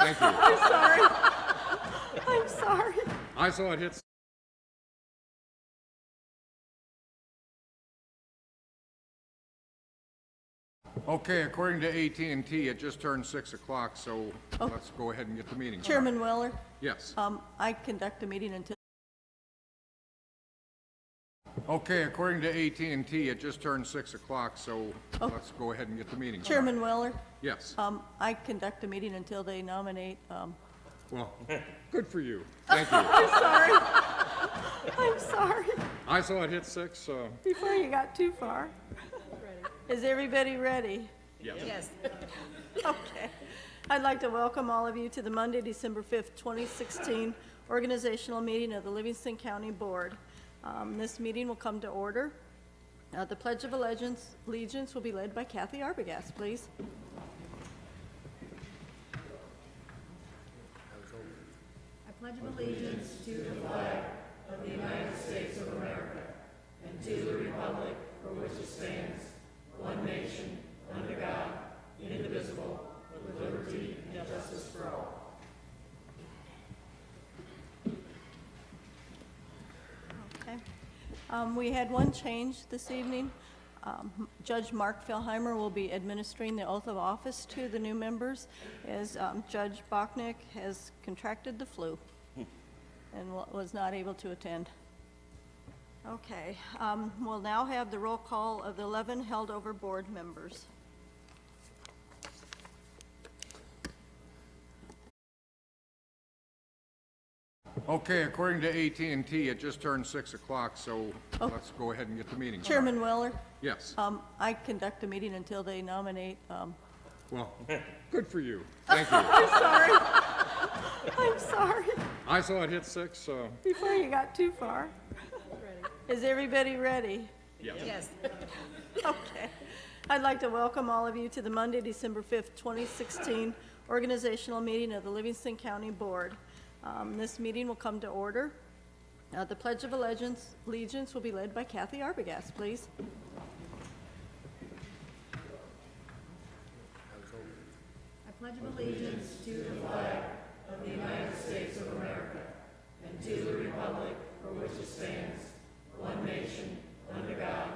Thank you. I'm sorry. I'm sorry. I saw it hit. Okay, according to AT&T, it just turned 6 o'clock, so let's go ahead and get the meeting started. Chairman Weller, Yes. I conduct a meeting until... Okay, according to AT&T, it just turned 6 o'clock, so let's go ahead and get the meeting started. Chairman Weller, Yes. I conduct a meeting until they nominate... Well, good for you. Thank you. I'm sorry. I'm sorry. I saw it hit 6, so. Before you got too far. Is everybody ready? Yes. Okay. I'd like to welcome all of you to the Monday, December 5th, 2016 organizational meeting of the Livingston County Board. This meeting will come to order. The Pledge of Allegiance will be led by Kathy Arbogast, please. I pledge allegiance to the flag of the United States of America and to the republic for which it stands, one nation, under God, indivisible, with liberty and justice for all. Okay. We had one change this evening. Judge Mark Fehlheimer will be administering the oath of office to the new members as Judge Bachnick has contracted the flu and was not able to attend. Okay, we'll now have the roll call of the 11 held over board members. Okay, according to AT&T, it just turned 6 o'clock, so let's go ahead and get the meeting started. Chairman Weller, Yes. I conduct a meeting until they nominate... Well, good for you. Thank you. I'm sorry. I'm sorry. I saw it hit 6, so. Before you got too far. Is everybody ready? Yes. Okay. I'd like to welcome all of you to the Monday, December 5th, 2016 organizational meeting of the Livingston County Board. This meeting will come to order. The Pledge of Allegiance will be led by Kathy Arbogast, please. I pledge allegiance to the flag of the United States of America and to the republic for which it stands, one nation, under God,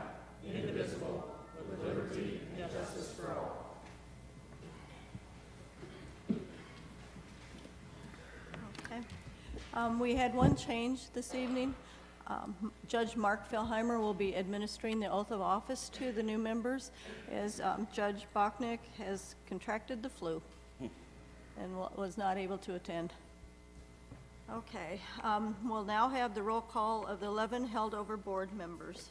indivisible, with liberty and justice for all. Okay. We had one change this evening. Judge Mark Fehlheimer will be administering the oath of office to the new members as Judge Bachnick has contracted the flu and was not able to attend. Okay, we'll now have the roll call of the 11 held over board members.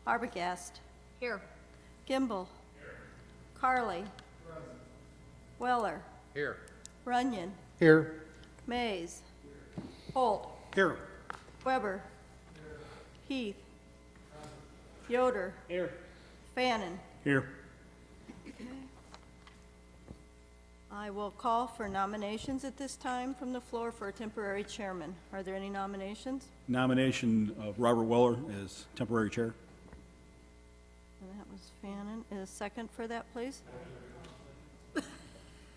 Arbogast. Here. Gimbel. Here. Carly. Present. Weller. Here. Runyon. Here. Mays. Holt. Here. Weber. Heath. Yoder. Here. Fannin. Here. I will call for nominations at this time from the floor for a temporary chairman. Are there any nominations? Nomination of Robert Weller as temporary chair. And that was Fannin. Is a second for that, please?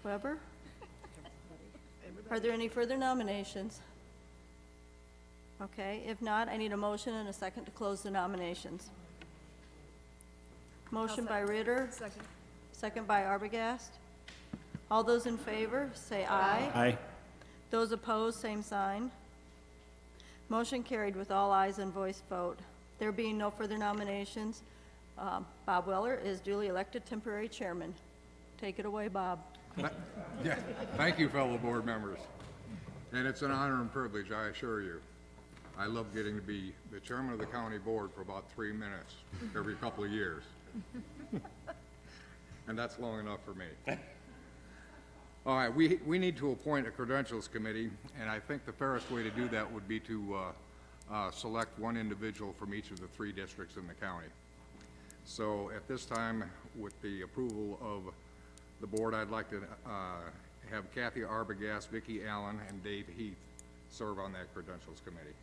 Weber? Are there any further nominations? Okay, if not, I need a motion and a second to close the nominations. Motion by Ritter, Second. second by Arbogast. All those in favor, say aye. Aye. Those opposed, same sign. Motion carried with all ayes and voice vote. There being no further nominations, Bob Weller is duly elected temporary chairman. Take it away, Bob. Yeah, thank you, fellow board members. And it's an honor and privilege, I assure you. I love getting to be the chairman of the county board for about 3 minutes every couple of years. And that's long enough for me. All right, we need to appoint a credentials committee, and I think the fairest way to do that would be to select one individual from each of the 3 districts in the county. So at this time, with the approval of the board, I'd like to have Kathy Arbogast, Vicki Allen, and Dave Heath serve on that credentials committee.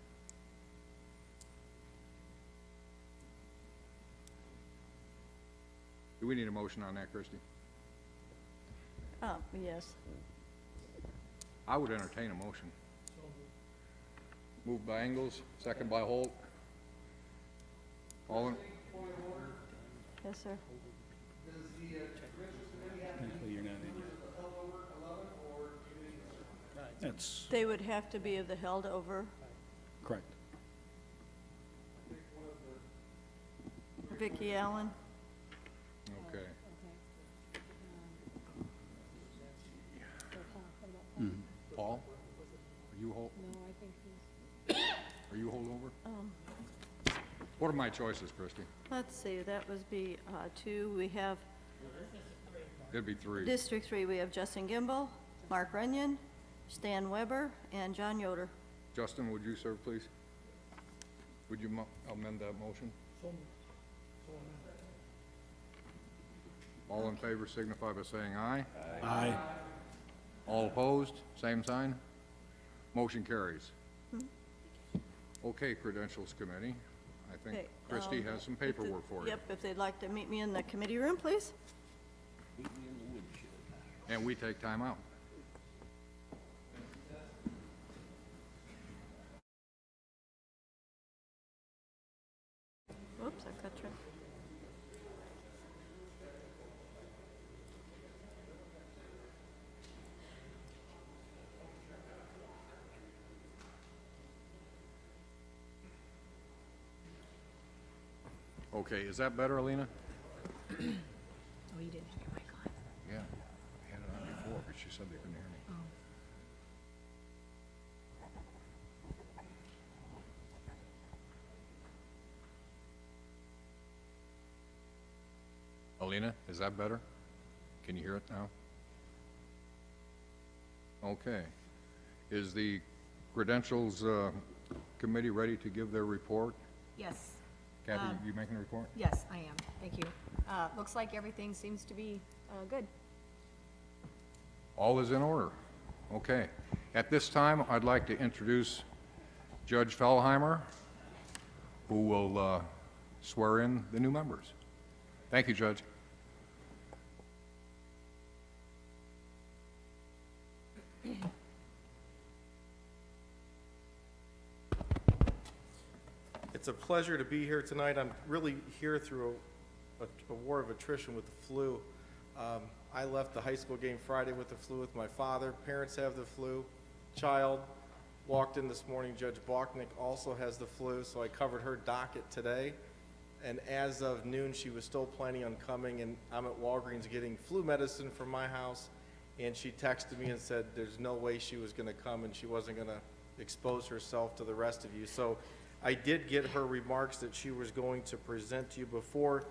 Do we need a motion on that, Christie? Yes. I would entertain a motion. Moved by Ingalls, second by Holt. All in, Yes, sir. You're not in yet. That's They would have to be of the held over. correct. Vicki Allen. okay. Paul? Are you hold? No, I think he's. Are you holdover? What are my choices, Christie? Let's see, that would be 2. We have It'd be 3. District 3, we have Justin Gimbel, Mark Runyon, Stan Weber, and John Yoder. Justin, would you serve, please? Would you amend that motion? All in favor signify by saying aye. Aye. All opposed, same sign. Motion carries. Okay, Credentials Committee, I think Okay, Christie has some paperwork for you. Yep, if they'd like to meet me in the committee room, please. And we take time out. Whoops, I've got you. Okay, is that better, Alina? Oh, you didn't have your mic on. Yeah, I had it on before, but she said they couldn't hear me. Oh. Alina, is that better? Can you hear it now? Okay. Is the Credentials Committee ready to give their report? Yes, Kathy, you making a report? yes, I am. Thank you. Looks like everything seems to be good. All is in order. Okay. At this time, I'd like to introduce Judge Fellheimer, who will swear in the new members. Thank you, Judge. It's a pleasure to be here tonight. I'm really here through a war of attrition with the flu. I left the high school game Friday with the flu with my father. Parents have the flu. Child walked in this morning. Judge Bachnick also has the flu, so I covered her docket today. And as of noon, she was still planning on coming, and I'm at Walgreens getting flu medicine from my house. And she texted me and said there's no way she was going to come and she wasn't going to expose herself to the rest of you. So I did get her remarks that she was going to present to you before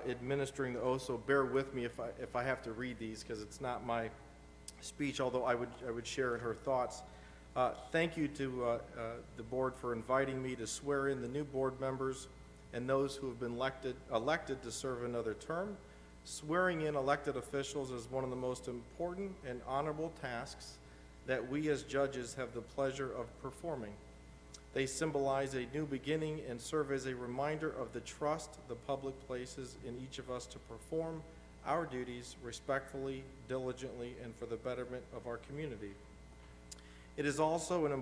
administering the oath, so bear with me if I have to read these, because it's not my speech, although I would share in her thoughts. Thank you to the board for inviting me to swear in the new board members and those who have been elected to serve another term. Swearing in elected officials is one of the most important and honorable tasks that we as judges have the pleasure of performing. They symbolize a new beginning and serve as a reminder of the trust the public places in each of us to perform our duties respectfully, diligently, and for the betterment of our community. It is also an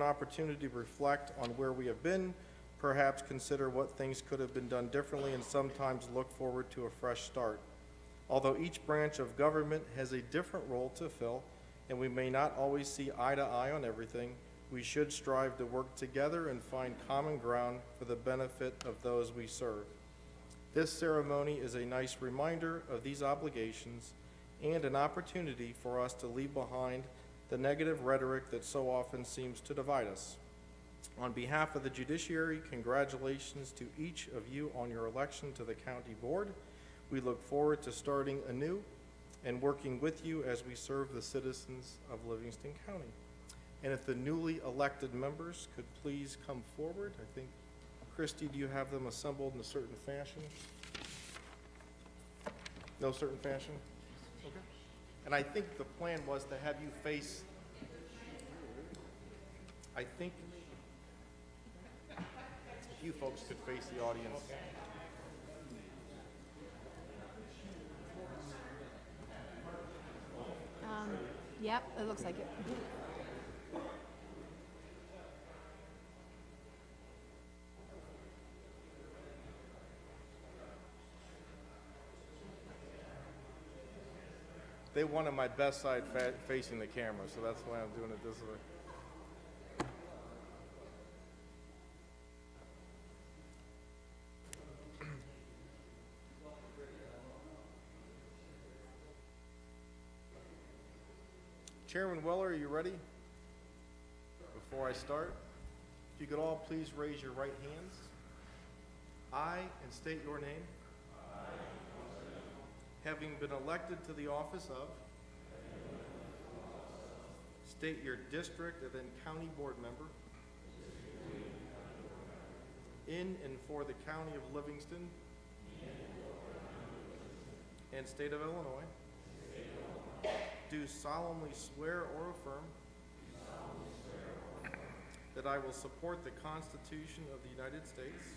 opportunity to reflect on where we have been, perhaps consider what things could have been done differently, and sometimes look forward to a fresh start. Although each branch of government has a different role to fill, and we may not always see eye to eye on everything, we should strive to work together and find common ground for the benefit of those we serve. This ceremony is a nice reminder of these obligations and an opportunity for us to leave behind the negative rhetoric that so often seems to divide us. On behalf of the judiciary, congratulations to each of you on your election to the county board. We look forward to starting anew and working with you as we serve the citizens of Livingston County. And if the newly elected members could please come forward. I think, Christy, do you have them assembled in a certain fashion? No certain fashion? Okay. And I think the plan was to have you face, I think, if you folks could face the audience. Yep, it looks like it. They wanted my best side facing the camera, so that's why I'm doing it this way. Chairman Weller, are you ready? Before I start, if you could all please raise your right hands. I, and state your name. Having been elected to the office of, state your district and then county board member, in and for the county of Livingston and state of Illinois, do solemnly swear or affirm that I will support the Constitution of the United States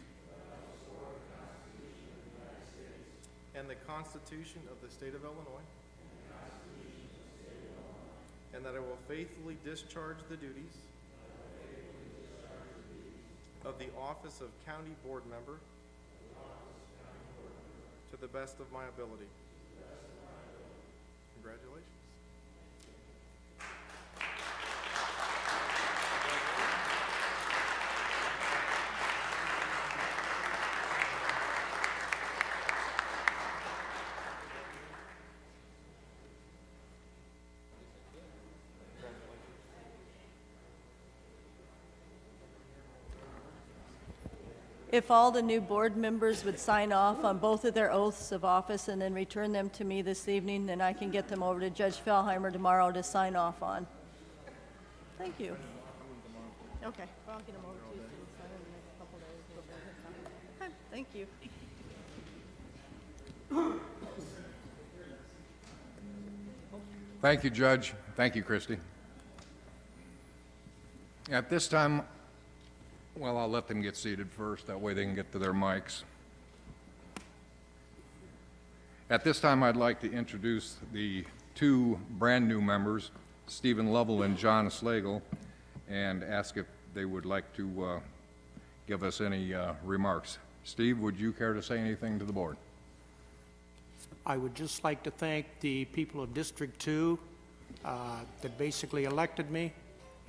and the Constitution of the State of Illinois, and that I will faithfully discharge the duties of the office of County Board Member to the best of my ability. Congratulations. If all the new board members would sign off on both of their oaths of office and then return them to me this evening, then I can get them over to Judge Fellheimer tomorrow to sign off on. Thank you. Okay, well, I'll get them over to you soon, sign in the next couple days. Okay, thank you. Thank you, Judge. Thank you, Christie. At this time, well, I'll let them get seated first, that way they can get to their mics. At this time, I'd like to introduce the two brand-new members, Stephen Lovell and John Slagle, and ask if they would like to give us any remarks. Steve, would you care to say anything to the board? I would just like to thank the people of District 2 that basically elected me,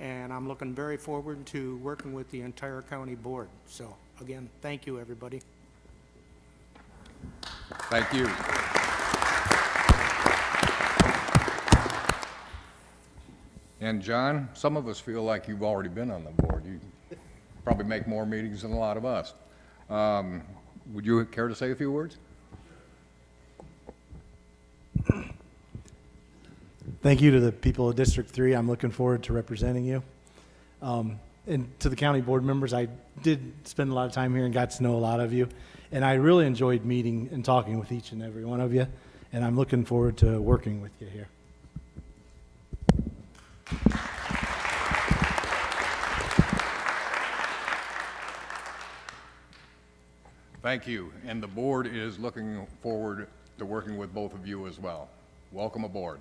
and I'm looking very forward to working with the entire county board. So, again, thank you, everybody. Thank you. And John, some of us feel like you've already been on the board. You probably make more meetings than a lot of us. Would you care to say a few words? Thank you to the people of District 3. I'm looking forward to representing you. And to the county board members, I did spend a lot of time here and got to know a lot of you. And I really enjoyed meeting and talking with each and every one of you. And I'm looking forward to working with you here. Thank you. And the board is looking forward to working with both of you as well. Welcome aboard.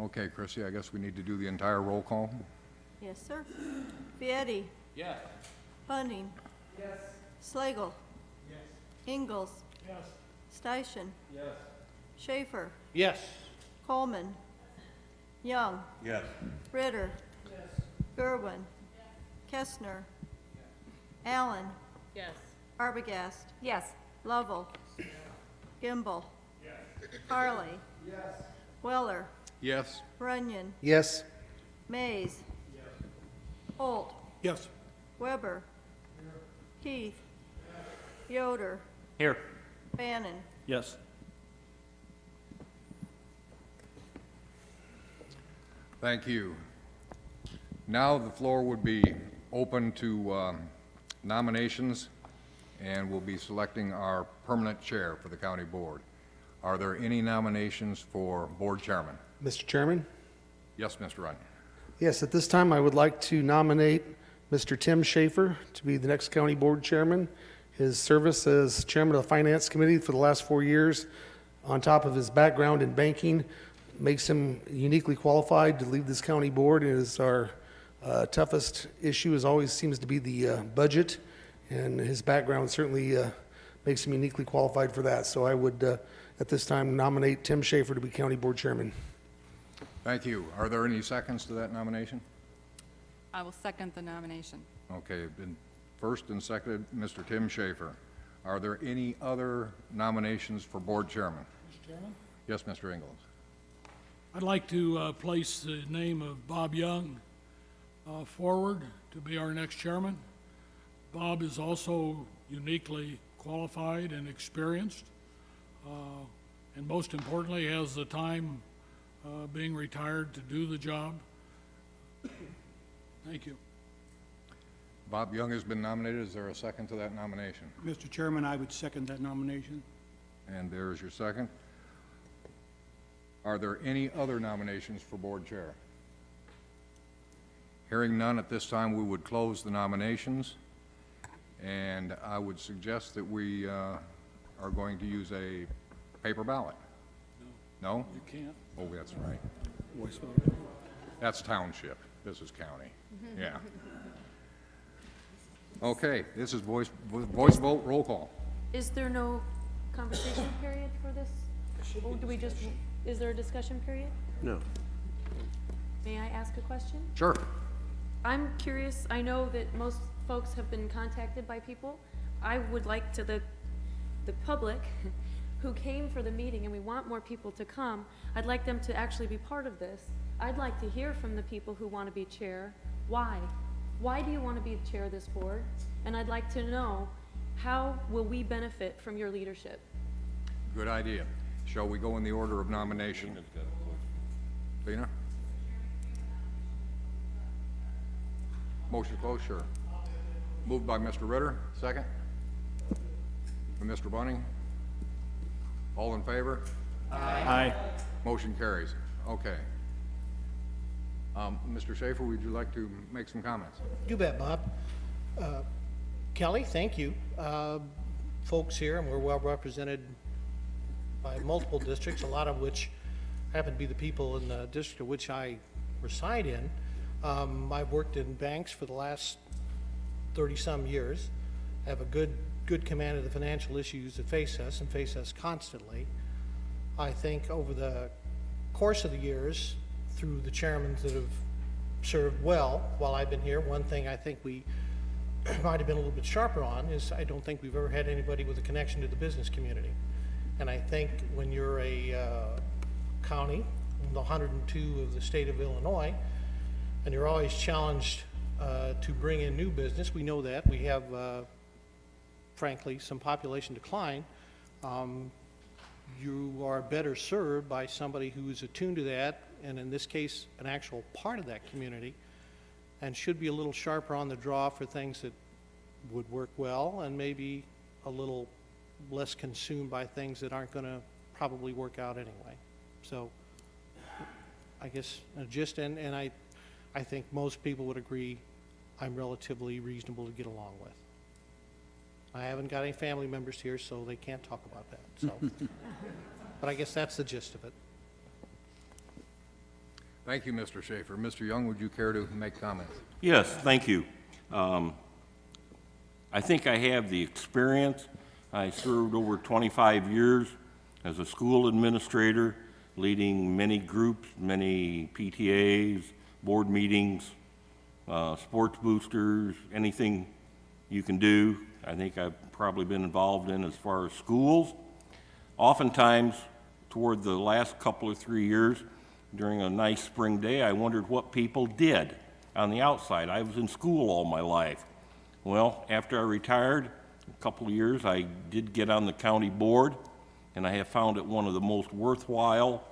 Okay, Chrissy, I guess we need to do the entire roll call. Yes, sir. Vietti. Yes. Bunning. Yes. Slagle. Yes. Ingalls. Yes. Steichen. Yes. Schaefer. Yes. Coleman. Young. Yes. Ritter. Yes. Gerwin. Kestner. Allen. Yes. Arbogast. Yes. Lovell. Gimbel. Harley. Weller. Yes. Runyon. Yes. Mays. Holt. Yes. Weber. Keith. Yoder. Here. Bannon. Yes. Thank you. Now the floor would be open to nominations, and we'll be selecting our permanent chair for the county board. Are there any nominations for board chairman? Mr. Chairman? Yes, Mr. Runyon. Yes, at this time, I would like to nominate Mr. Tim Schaefer to be the next county board chairman. His service as chairman of the Finance Committee for the last 4 years on top of his background in banking, makes him uniquely qualified to lead this county board. It is our toughest issue is always seems to be the budget, and his background certainly makes him uniquely qualified for that. So I would, at this time, nominate Tim Schaefer to be county board chairman. Thank you. Are there any seconds to that nomination? I will second the nomination. Okay, been first and seconded, Mr. Tim Schaefer. Are there any other nominations for board chairman? Mr. Chairman? Yes, Mr. Ingles. I'd like to place the name of Bob Young forward to be our next chairman. Bob is also uniquely qualified and experienced, and most importantly, has the time being retired to do the job. Thank you. Bob Young has been nominated. Is there a second to that nomination? Mr. Chairman, I would second that nomination. And there is your second. Are there any other nominations for board chair? Hearing none at this time, we would close the nominations. And I would suggest that we are going to use a paper ballot. No? You can't. Oh, that's right. Voice vote. That's township. This is county. Yeah. Okay, this is voice vote, roll call. Is there no conversation period for this? Or do we just, is there a discussion period? No. May I ask a question? Sure. I'm curious, I know that most folks have been contacted by people. I would like to the public who came for the meeting, and we want more people to come, I'd like them to actually be part of this. I'd like to hear from the people who want to be chair. Why? Why do you want to be the chair of this board? And I'd like to know, how will we benefit from your leadership? Good idea. Shall we go in the order of nomination? Tina? Motion closed, sure. Moved by Mr. Ritter, second. By Mr. Bunning. All in favor? Aye. Motion carries. Okay. Mr. Schaefer, would you like to make some comments? You bet, Bob. Kelly, thank you. Folks here, and we're well represented by multiple districts, a lot of which happen to be the people in the district of which I reside in. I've worked in banks for the last 30-some years, have a good command of the financial issues that face us and face us constantly. I think over the course of the years, through the chairmen that have served well while I've been here, one thing I think we might have been a little bit sharper on is I don't think we've ever had anybody with a connection to the business community. And I think when you're a county, the 102 of the state of Illinois, and you're always challenged to bring in new business, we know that. We have, frankly, some population decline. You are better served by somebody who is attuned to that, and in this case, an actual part of that community, and should be a little sharper on the draw for things that would work well, and maybe a little less consumed by things that aren't going to probably work out anyway. So I guess and I think most people would agree I'm relatively reasonable to get along with. I haven't got any family members here, so they can't talk about that. So, but I guess that's the gist of it. Thank you, Mr. Schaefer. Mr. Young, would you care to make comments? Yes, thank you. I think I have the experience. I served over 25 years as a school administrator, leading many groups, many PTAs, board meetings, sports boosters, anything you can do. I think I've probably been involved in as far as schools. Oftentimes, toward the last couple or 3 years, during a nice spring day, I wondered what people did on the outside. I was in school all my life. Well, after I retired, a couple of years, I did get on the county board, and I have found it one of the most worthwhile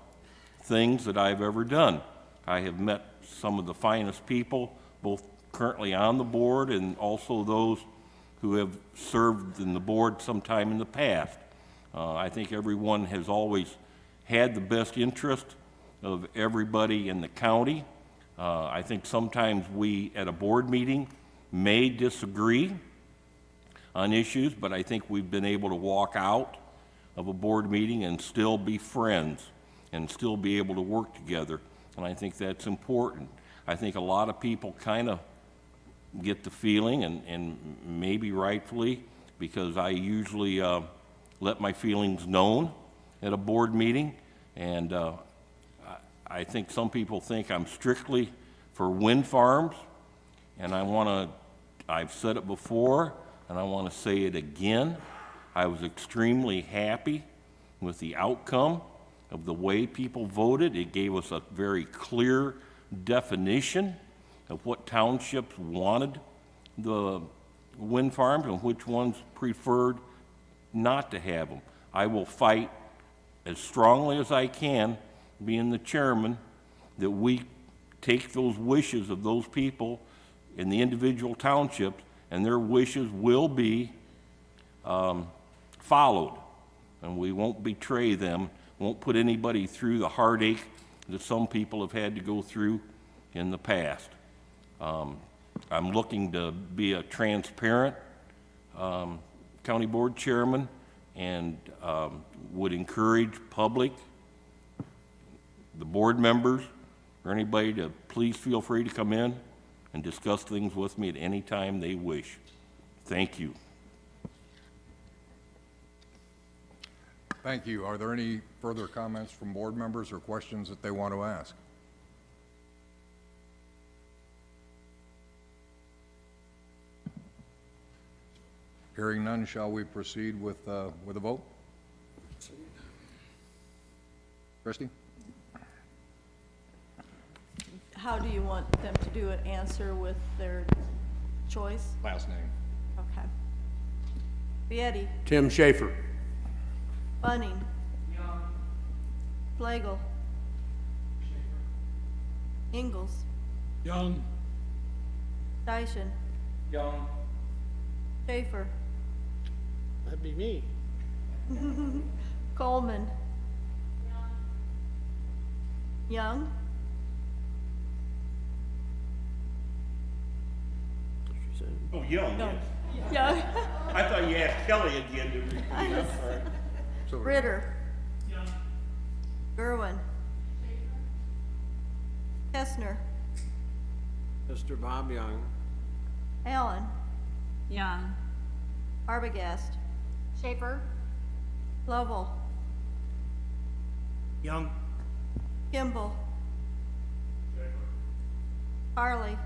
things that I've ever done. I have met some of the finest people, both currently on the board and also those who have served in the board sometime in the past. I think everyone has always had the best interest of everybody in the county. I think sometimes we, at a board meeting, may disagree on issues, but I think we've been able to walk out of a board meeting and still be friends and still be able to work together. And I think that's important. I think a lot of people kind of get the feeling, and maybe rightfully, because I usually let my feelings known at a board meeting, and I think some people think I'm strictly for wind farms, and I've said it before, and I want to say it again. I was extremely happy with the outcome of the way people voted. It gave us a very clear definition of what townships wanted the wind farms and which ones preferred not to have them. I will fight as strongly as I can, being the chairman, that we take those wishes of those people in the individual townships, and their wishes will be followed. And we won't betray them, won't put anybody through the heartache that some people have had to go through in the past. I'm looking to be a transparent county board chairman, and would encourage public, the board members, or anybody to please feel free to come in and discuss things with me at any time they wish. Thank you. Thank you. Are there any further comments from board members or questions that they want to ask? Hearing none, shall we proceed with a vote? Christie? How do you want them to do it? Answer with their choice? Last name. Okay. Vietti. Tim Schaefer. Bunning. Flagel. Ingalls. Young, Dyson. Young. Schaefer. That'd be me. Coleman. Young. Oh, Young, No. yes. Young. I thought you asked Kelly again to repeat. I'm sorry. Ritter. Gerwin. Kestner. Mr. Bob Young. Allen. Young. Arbogast. Schaefer. Lovell. Young. Kimball. Harley.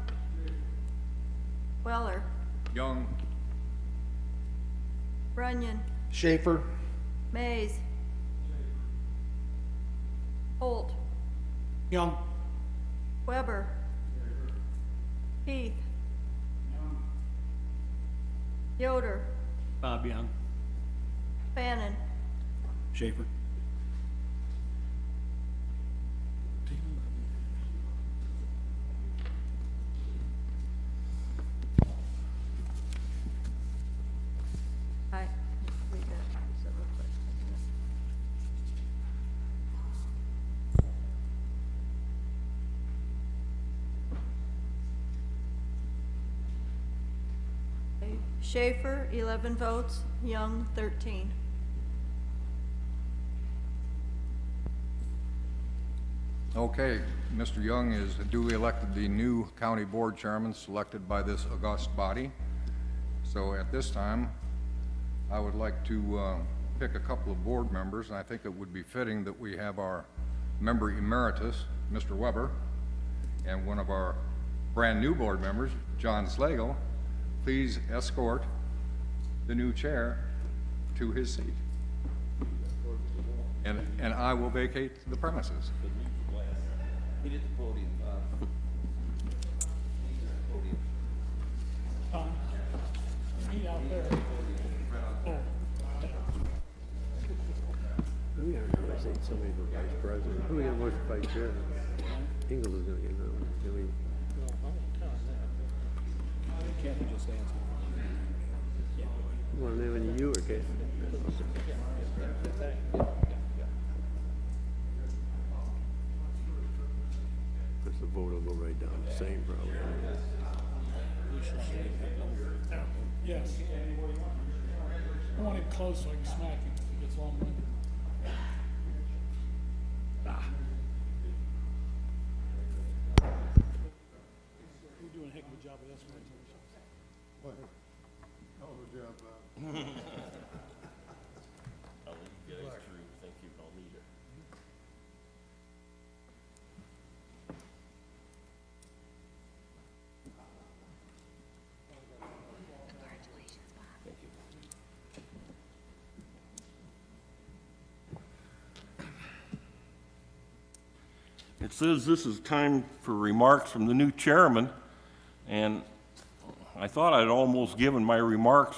Weller. Young. Runyon. Schaefer. Mays. Holt. Young. Weber. Heath. Yoder. Bob Young. Fannin. Schaefer. Aye. Read that. So real quick. Okay. Schaefer, 11 votes, Young, 13. Okay, Mr. Young is duly elected the new county board chairman selected by this august body. So at this time, I would like to pick a couple of board members, and I think it would be fitting that we have our member emeritus, Mr. Weber, and one of our brand-new board members, John Slagle, please escort the new chair to his seat. And I will vacate the premises. He did the podium, meet out there. We are nominating somebody for vice president. Who are we gonna vote for vice chair? Ingalls is gonna get nominated. Can't you just answer? You want to name you or Kate? Because the vote will go right down the same probably. Yes. I want him close so I can smack him if he gets long-winded. You're doing a heck of a job with this one. I'll let you guys through. Thank you. I'll need it. It says this is time for remarks from the new chairman, and I thought I'd almost given my remarks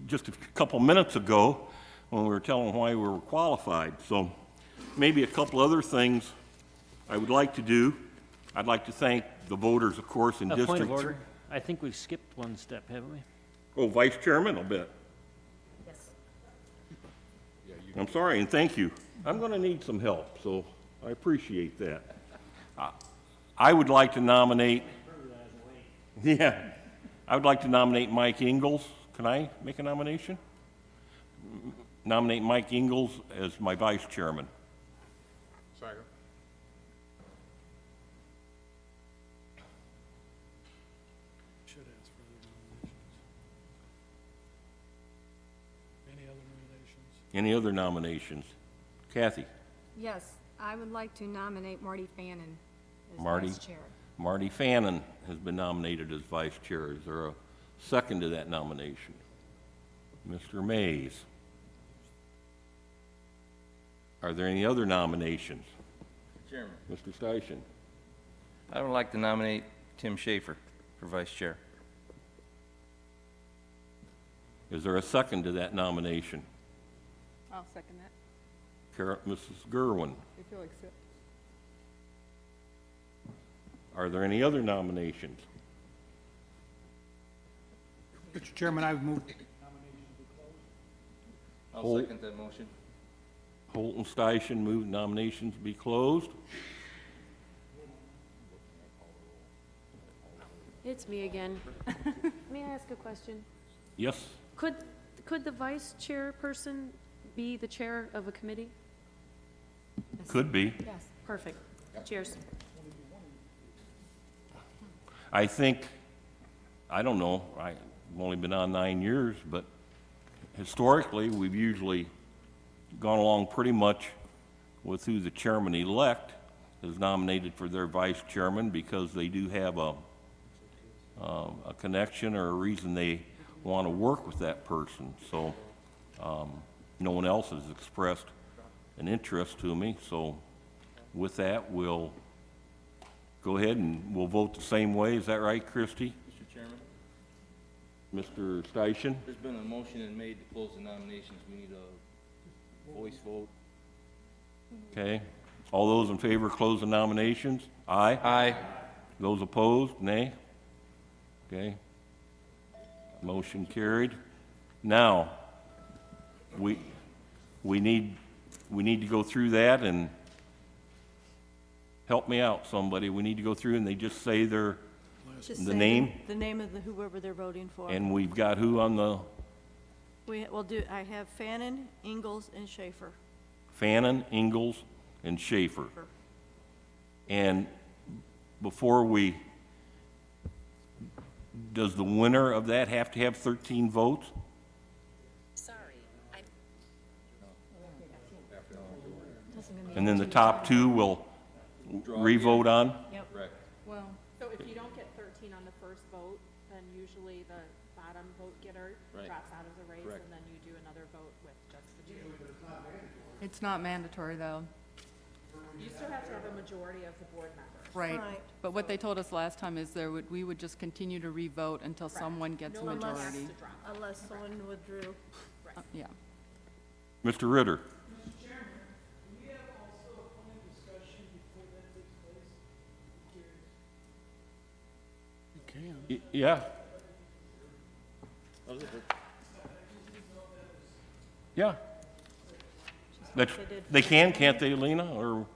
just a couple minutes ago when we were telling why we were qualified. So maybe a couple other things I would like to do. I'd like to thank the voters, of course, in A point District of 3. order. I think we've skipped one step, haven't we? Oh, Vice Chairman, I'll bet. Yes. I'm sorry, and thank you. I'm going to need some help, so I appreciate that. I would like to nominate, I would like to nominate Mike Ingalls. Can I make a nomination? Nominate Mike Ingalls as my vice chairman. Second. Should ask for other nominations. Any other nominations? Any other nominations? Kathy? Yes, I would like to nominate Marty Fannin as Marty? vice chair. Marty Fannin has been nominated as vice chair. Is there a second to that nomination? Mr. Mays? Are there any other nominations? Chairman, Mr. Steichen? I would like to nominate Tim Schaefer for vice chair. Is there a second to that nomination? I'll second that, Mrs. Gerwin? if you'll accept. Are there any other nominations? Mr. Chairman, I would move, I'll Hold. second that motion. Holt and Steichen move nominations be closed. It's me again. May I ask a question? Yes? Could the vice chairperson be the chair of a committee? Could be. Yes. Perfect. Cheers. I think, I don't know, I've only been on 9 years, but historically, we've usually gone along pretty much with who the chairman-elect is nominated for their vice chairman because they do have a connection or a reason they want to work with that person. So no one else has expressed an interest to me. So with that, we'll go ahead and we'll vote the same way. Is that right, Christie? Mr. Chairman, Mr. Steichen? there's been a motion made to close the nominations. We need a voice vote. Okay. All those in favor, close the nominations? Aye? Aye. Those opposed, nay? Okay. Motion carried. Now, we need to go through that and help me out, somebody. We need to go through and they just say their, Just the say name, the name of whoever they're voting for. and we've got who on the I have Fannin, Ingalls, and Schaefer. Fannin, Ingalls, and Schaefer. And before does the winner of that have to have 13 votes? And then the top two will re-vote on? Yep. Correct. Well, So if you don't get 13 on the first vote, then usually the bottom vote getter Right. drops out of the race, Correct. and then you do another vote with just the two. It's not mandatory, though. You still have to have a majority of the board members. Right. Right. But what they told us last time is we would just continue to re-vote until someone gets a No one has majority. to drop. Unless someone withdrew. Yeah. Mr. Ritter? You can. Yeah. Yeah. That's, they can, can't they, Lena? Or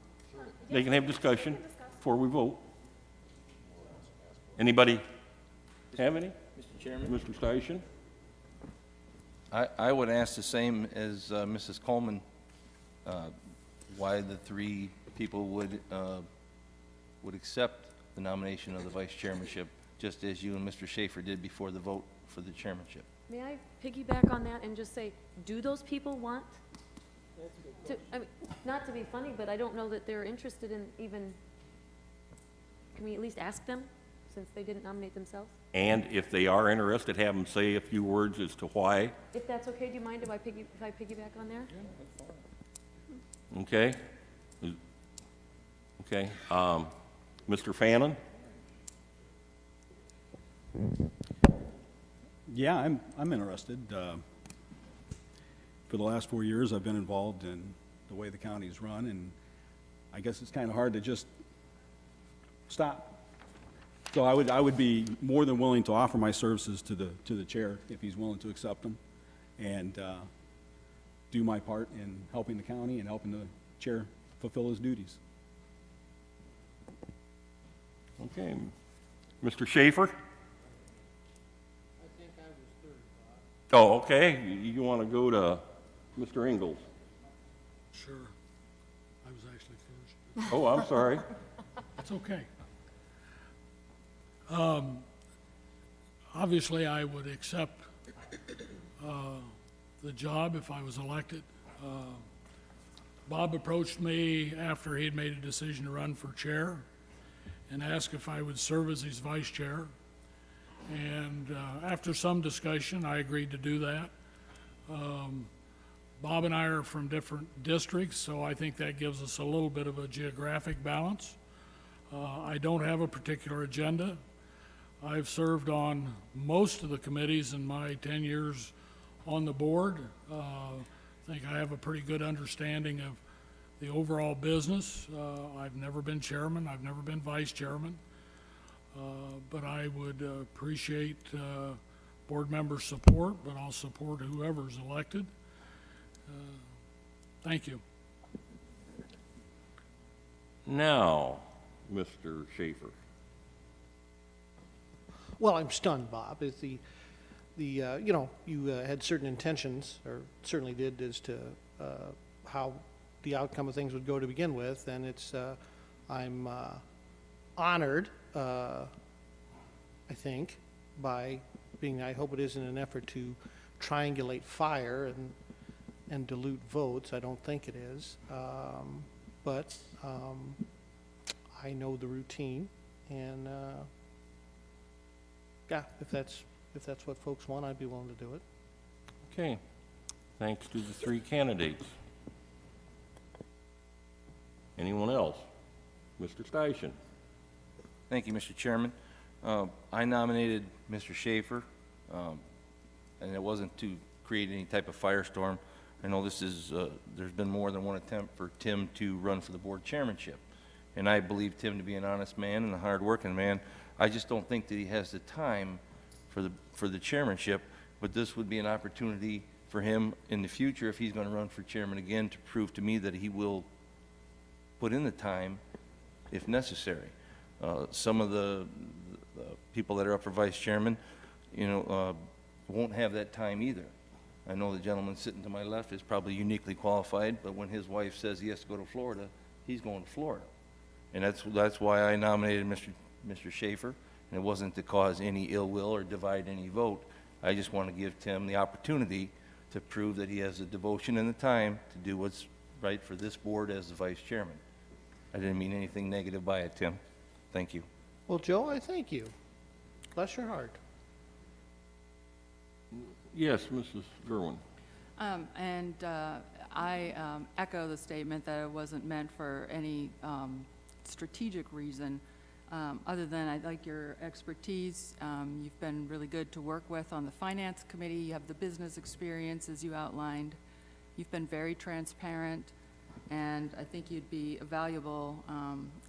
they can have discussion before we vote. Anybody have any? Mr. Chairman, Mr. Steichen? I would ask the same as Mrs. Coleman, why the three people would accept the nomination of the vice chairmanship, just as you and Mr. Schaefer did before the vote for the chairmanship. May I piggyback on that and just say, do those people want to, I mean, not to be funny, but I don't know that they're interested in even, can we at least ask them, since they didn't nominate themselves? And if they are interested, have them say a few words as to why. If that's okay, do you mind if I piggyback on there? Okay? Okay. Mr. Fannin? Yeah, I'm interested. For the last 4 years, I've been involved in the way the county is run, and I guess it's kind of hard to just stop. So I would be more than willing to offer my services to the chair if he's willing to accept them, and do my part in helping the county and helping the chair fulfill his duties. Okay. Mr. Schaefer? Oh, okay. You want to go to Mr. Ingalls? Sure. I was actually first. Oh, I'm sorry. It's okay. Obviously, I would accept the job if I was elected. Bob approached me after he had made a decision to run for chair and asked if I would serve as his vice chair. And after some discussion, I agreed to do that. Bob and I are from different districts, so I think that gives us a little bit of a geographic balance. I don't have a particular agenda. I've served on most of the committees in my 10 years on the board. I think I have a pretty good understanding of the overall business. I've never been chairman, I've never been vice chairman, but I would appreciate board member support, but I'll support whoever's elected. Thank you. Now, Mr. Schaefer. Well, I'm stunned, Bob. Is you know, you had certain intentions, or certainly did, as to how the outcome of things would go to begin with, and it's, I'm honored, I think, by being, I hope it isn't an effort to triangulate fire and dilute votes. I don't think it is. But I know the routine, and yeah, if that's what folks want, I'd be willing to do it. Okay. Thanks to the three candidates. Anyone else? Mr. Steichen. Thank you, Mr. Chairman. I nominated Mr. Schaefer, and it wasn't to create any type of firestorm. I know this is, there's been more than one attempt for Tim to run for the board chairmanship, and I believe Tim to be an honest man and a hard-working man. I just don't think that he has the time for the chairmanship, but this would be an opportunity for him in the future, if he's going to run for chairman again, to prove to me that he will put in the time if necessary. Some of the people that are up for vice chairman, you know, won't have that time either. I know the gentleman sitting to my left is probably uniquely qualified, but when his wife says he has to go to Florida, he's going to Florida. And that's why I nominated Mr. Schaefer, and it wasn't to cause any ill will or divide any vote. I just want to give Tim the opportunity to prove that he has the devotion and the time to do what's right for this board as the vice chairman. I didn't mean anything negative by it, Tim. Thank you. Well, Joe, I thank you. Bless your heart. Yes, Mrs. Gerwin. I echo the statement that it wasn't meant for any strategic reason, other than I like your expertise. You've been really good to work with on the finance committee. You have the business experience, as you outlined. You've been very transparent, and I think you'd be a valuable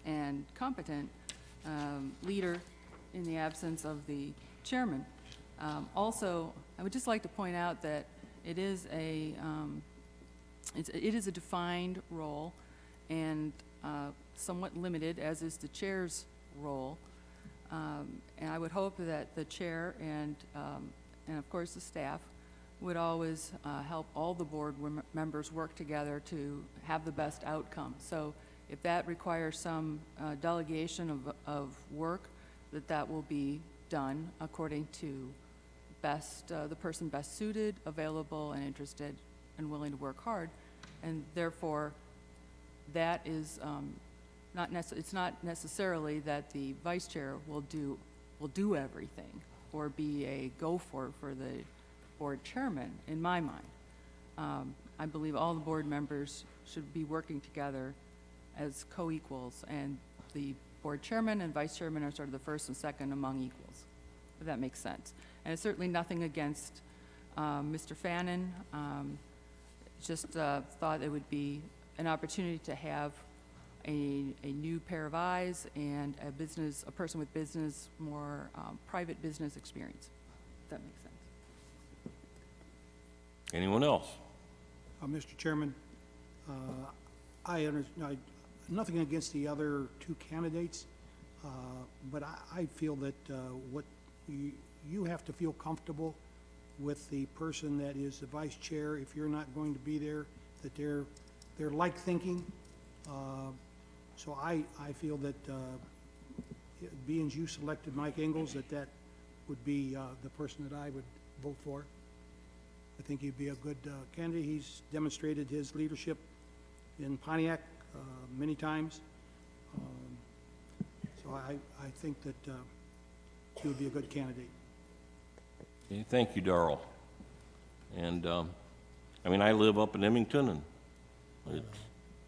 and competent leader in the absence of the chairman. Also, I would just like to point out that it is a defined role and somewhat limited, as is the chair's role. And I would hope that the chair and of course the staff would always help all the board members work together to have the best outcome. So if that requires some delegation of work, that will be done according to the person best suited, available, and interested, and willing to work hard. And therefore, that is it's not necessarily that the vice chair will do everything or be a go-for the board chairman, in my mind. I believe all the board members should be working together as co-equals, and the board chairman and vice chairman are sort of the first and second among equals, if that makes sense. And it's certainly nothing against Mr. Fannin. Just thought it would be an opportunity to have a new pair of eyes and a person with more private business experience, if that makes sense. Anyone else? Mr. Chairman, nothing against the other two candidates, but I feel that what you have to feel comfortable with the person that is the vice chair. If you're not going to be there, that they're like thinking. So I feel that being you selected Mike Ingalls, that would be the person that I would vote for. I think he'd be a good candidate. He's demonstrated his leadership in Pontiac many times. So I think that he would be a good candidate. Okay, thank you, Darrell. And, I mean, I live up in Emmington, and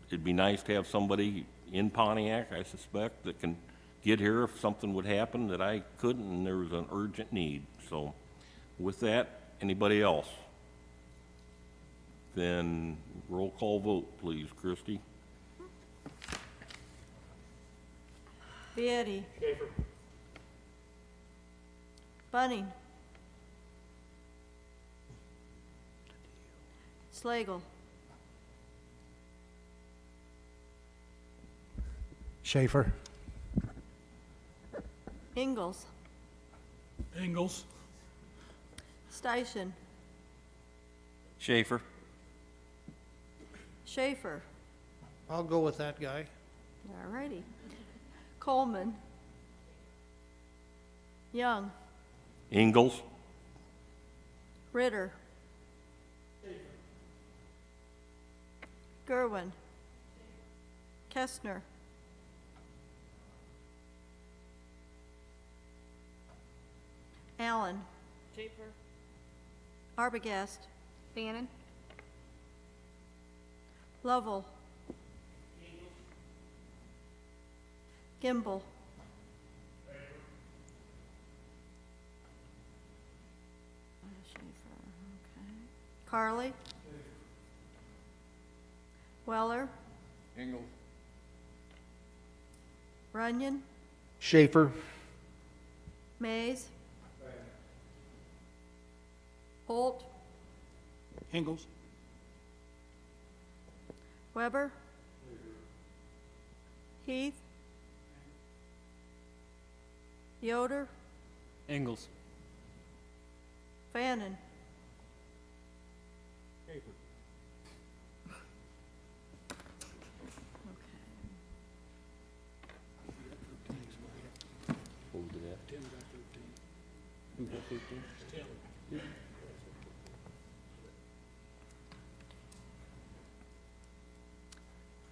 it'd be nice to have somebody in Pontiac, I suspect, that can get here if something would happen that I couldn't and there was an urgent need. So with that, anybody else? Then roll call vote, please, Christie. Vietti. Schaefer. Bunning. Slagle. Schaefer. Ingalls. Ingalls. Steichen. Schaefer. Schaefer. I'll go with that guy. All righty. Coleman. Young. Ingalls. Ritter. Gerwin. Kestner. Allen. Schaefer. Arbogast. Fannin. Lovell. Gimbel. Carly. Weller. Ingalls. Runyon. Schaefer. Mays. Holt. Ingalls. Weber. Heath. Yoder. Ingalls. Fannin. Hold to that. 10 got 13. Who got 13? 10.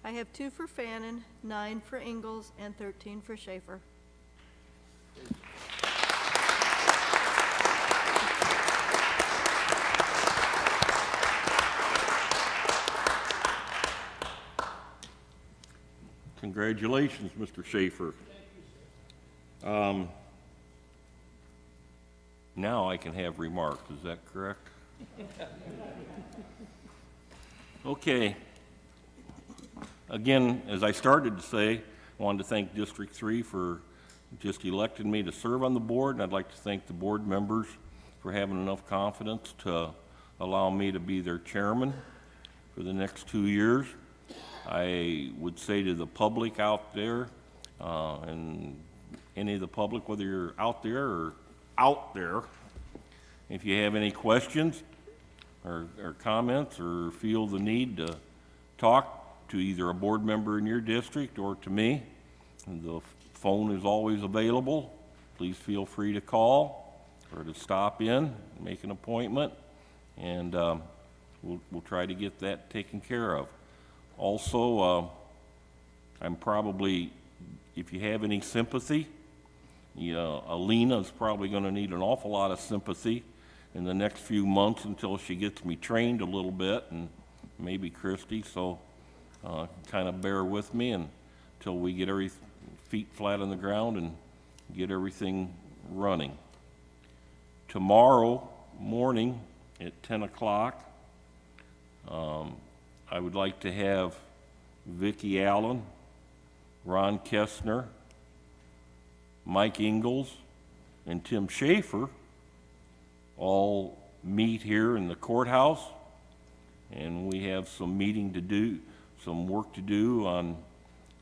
I have 2 for Fannin, 9 for Ingalls, and 13 for Schaefer. Congratulations, Mr. Schaefer. Now I can have remarks, is that correct? Okay. Again, as I started to say, I wanted to thank District 3 for just electing me to serve on the board, and I'd like to thank the board members for having enough confidence to allow me to be their chairman for the next 2 years. I would say to the public out there, and any of the public, whether you're out there or out there, if you have any questions, or comments, or feel the need to talk to either a board member in your district or to me, the phone is always available. Please feel free to call or to stop in, make an appointment, and we'll try to get that taken care of. Also, I'm probably, if you have any sympathy, Alina's probably going to need an awful lot of sympathy in the next few months until she gets me trained a little bit, and maybe Christie, so kind of bear with me until we get our feet flat on the ground and get everything running. Tomorrow morning at 10 o'clock, I would like to have Vicki Allen, Ron Kestner, Mike Ingalls, and Tim Schaefer all meet here in the courthouse, and we have some work to do on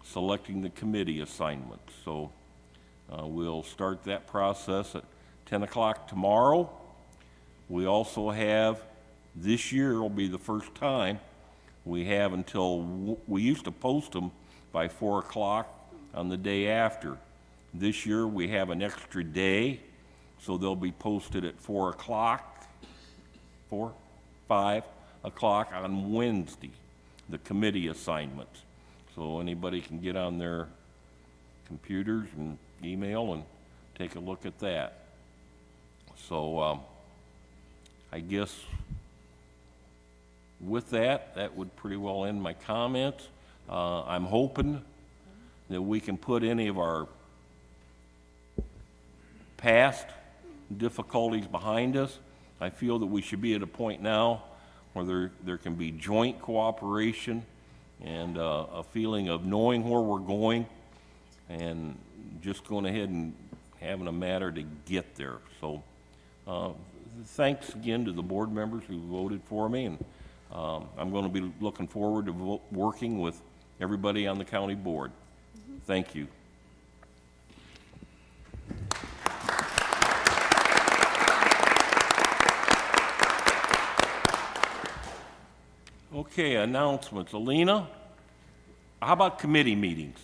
selecting the committee assignments. So we'll start that process at 10 o'clock tomorrow. We also have, this year will be the first time, we have until, we used to post them by 4 o'clock on the day after. This year we have an extra day, so they'll be posted at 5 o'clock on Wednesday, the committee assignments. So anybody can get on their computers and email and take a look at that. So I guess with that would pretty well end my comments. I'm hoping that we can put any of our past difficulties behind us. I feel that we should be at a point now where there can be joint cooperation and a feeling of knowing where we're going and just going ahead and having a matter to get there. So thanks again to the board members who voted for me, and I'm going to be looking forward to working with everybody on the county board. Thank you. Okay, announcements. Alina, how about committee meetings?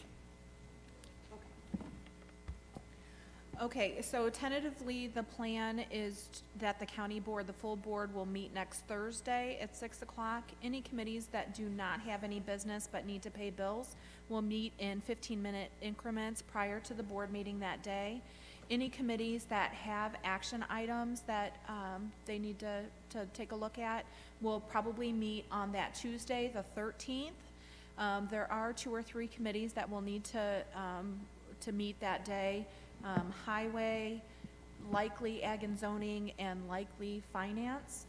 Okay, so tentatively, the plan is that the county board, the full board, will meet next Thursday at 6 o'clock. Any committees that do not have any business but need to pay bills will meet in 15-minute increments prior to the board meeting that day. Any committees that have action items that they need to take a look at will probably meet on that Tuesday, the 13th. There are 2 or 3 committees that will need to meet that day. Highway, likely Ag and Zoning, and likely Finance.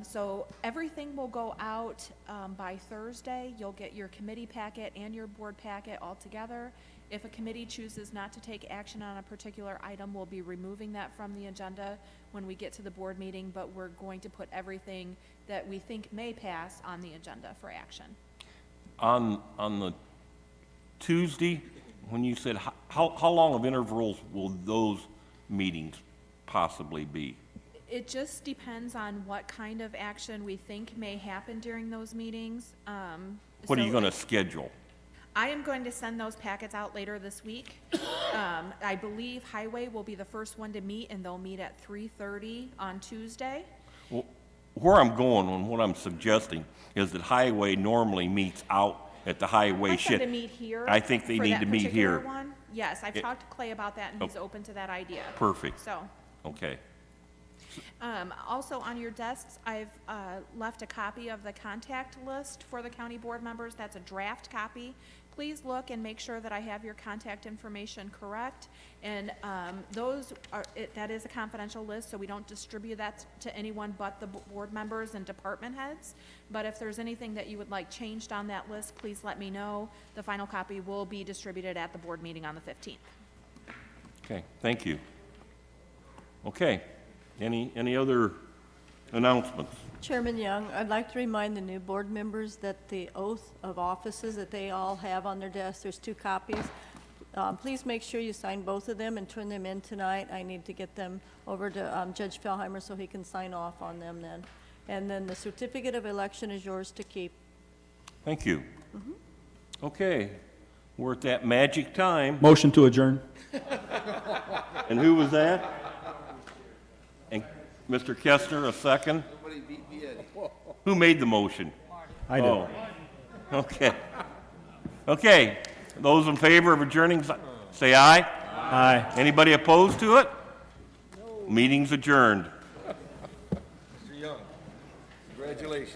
So everything will go out by Thursday. You'll get your committee packet and your board packet all together. If a committee chooses not to take action on a particular item, we'll be removing that from the agenda when we get to the board meeting, but we're going to put everything that we think may pass on the agenda for action. On the Tuesday, when you said, how long of intervals will those meetings possibly be? It just depends on what kind of action we think may happen during those meetings. What are you going to schedule? I am going to send those packets out later this week. I believe Highway will be the first one to meet, and they'll meet at 3:30 on Tuesday. Well, where I'm going and what I'm suggesting is that Highway normally meets out at the Highway shed. To meet here. I think they for need that to meet particular here. one. Yes, I've talked to Clay about that, and he's open to that idea. Perfect. So. Okay. Also on your desks, I've left a copy of the contact list for the county board members. That's a draft copy. Please look and make sure that I have your contact information correct. And that is a confidential list, so we don't distribute that to anyone but the board members and department heads. But if there's anything that you would like changed on that list, please let me know. The final copy will be distributed at the board meeting on the 15th. Okay, thank you. Okay, any other announcements? Chairman Young, I'd like to remind the new board members that the oath of offices that they all have on their desks, there's 2 copies. Please make sure you sign both of them and turn them in tonight. I need to get them over to Judge Fellheimer so he can sign off on them then. And then the certificate of election is yours to keep. Thank you. Okay, we're at that magic time. Motion to adjourn. And who was that? And Mr. Kestner, a second? Who made the motion? I did. Oh, okay. Okay, those in favor of adjourning, say aye. Aye. Anybody opposed to it? Meeting's adjourned. Mr. Young, congratulations.